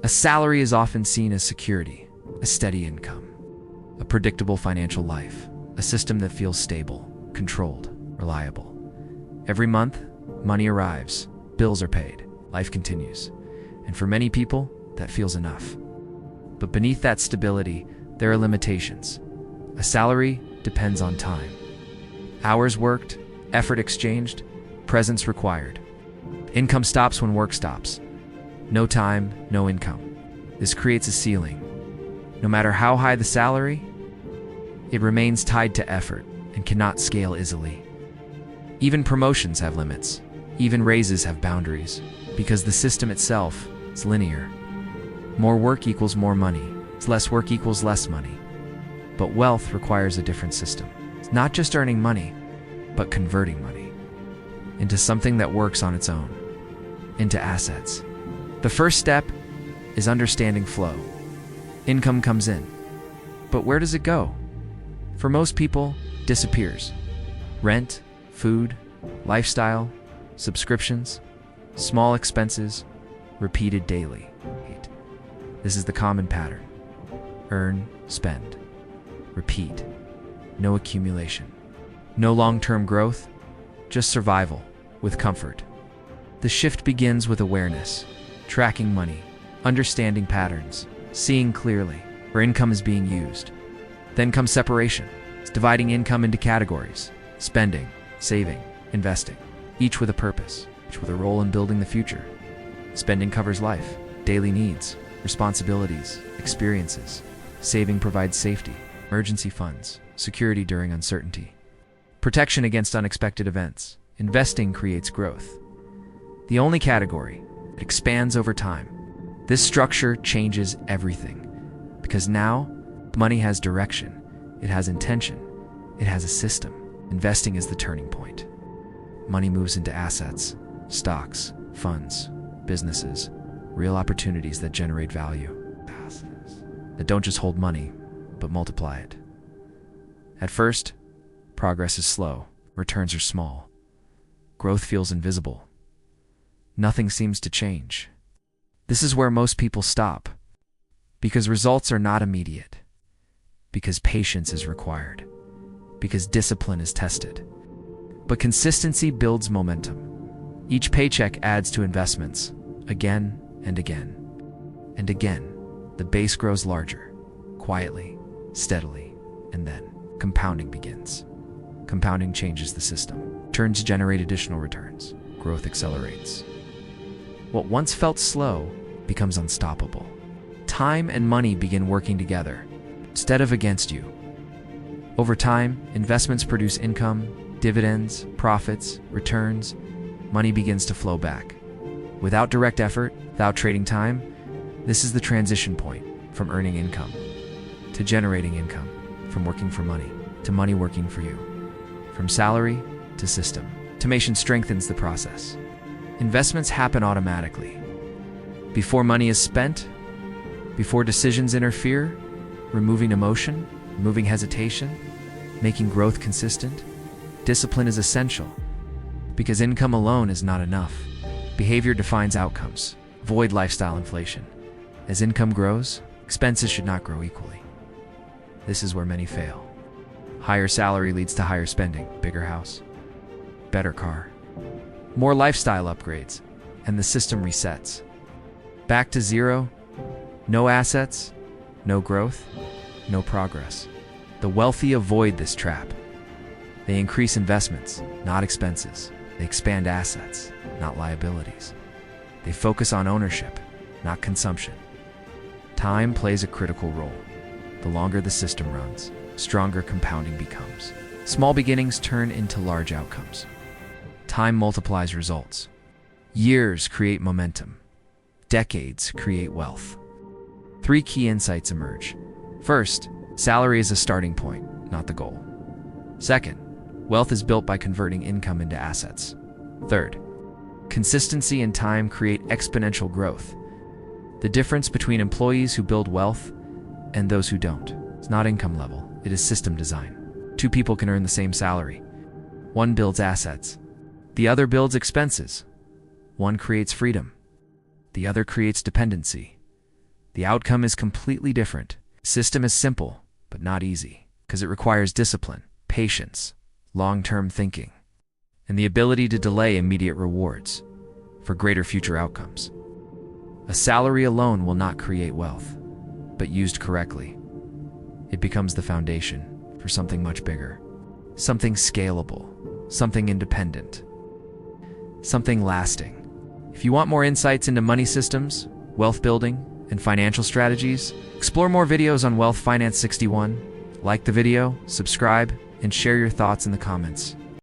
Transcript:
A salary is often seen as security, a steady income, a predictable financial life, a system that feels stable, controlled, reliable. Every month, money arrives, bills are paid, life continues. And for many people, that feels enough. But beneath that stability, there are limitations. A salary depends on time. Hours worked, effort exchanged, presence required. Income stops when work stops. No time, no income. This creates a ceiling. No matter how high the salary, it remains tied to effort and cannot scale easily. Even promotions have limits. Even raises have boundaries, because the system itself is linear. More work equals more money. Less work equals less money. But wealth requires a different system. It's not just earning money, but converting money into something that works on its own, into assets. The first step is understanding flow. Income comes in, but where does it go? For most people, it disappears. Rent, food, lifestyle, subscriptions, small expenses, repeated daily. This is the common pattern. Earn, spend, repeat. No accumulation. No long-term growth, just survival with comfort. The shift begins with awareness, tracking money, understanding patterns, seeing clearly where income is being used. Then comes separation. It's dividing income into categories: spending, saving, investing, each with a purpose, each with a role in building the future. Spending covers life, daily needs, responsibilities, experiences. Saving provides safety, emergency funds, security during uncertainty, protection against unexpected events. Investing creates growth. The only category that expands over time. This structure changes everything, because now money has direction, it has intention, it has a system. Investing is the turning point. Money moves into assets, stocks, funds, businesses, real opportunities that generate value, that don't just hold money, but multiply it. At first, progress is slow, returns are small, growth feels invisible. Nothing seems to change. This is where most people stop, because results are not immediate, because patience is required, because discipline is tested. But consistency builds momentum. Each paycheck adds to investments, again and again. And again, the base grows larger, quietly, steadily, and then compounding begins. Compounding changes the system. Turns generate additional returns. Growth accelerates. What once felt slow becomes unstoppable. Time and money begin working together, instead of against you. Over time, investments produce income, dividends, profits, returns. Money begins to flow back. Without direct effort, without trading time, this is the transition point from earning income to generating income, from working for money to money working for you, from salary to system. Automation strengthens the process. Investments happen automatically. Before money is spent, before decisions interfere, removing emotion, removing hesitation, making growth consistent. Discipline is essential, because income alone is not enough. Behavior defines outcomes. Avoid lifestyle inflation. As income grows, expenses should not grow equally. This is where many fail. Higher salary leads to higher spending, bigger house, better car, more lifestyle upgrades, and the system resets. Back to zero, no assets, no growth, no progress. The wealthy avoid this trap. They increase investments, not expenses. They expand assets, not liabilities. They focus on ownership, not consumption. Time plays a critical role. The longer the system runs, stronger compounding becomes. Small beginnings turn into large outcomes. Time multiplies results. Years create momentum. Decades create wealth. 3 key insights emerge. First, salary is a starting point, not the goal. Second, wealth is built by converting income into assets. Third, consistency and time create exponential growth. The difference between employees who build wealth and those who don't is not income level, it is system design. 2 people can earn the same salary. One builds assets. The other builds expenses. One creates freedom. The other creates dependency. The outcome is completely different. System is simple, but not easy, because it requires discipline, patience, long-term thinking, and the ability to delay immediate rewards for greater future outcomes. A salary alone will not create wealth, but used correctly, it becomes the foundation for something much bigger, something scalable, something independent, something lasting. If you want more insights into money systems, wealth building, and financial strategies, explore more videos on Wealth Finance 61. Like the video, subscribe, and share your thoughts in the comments.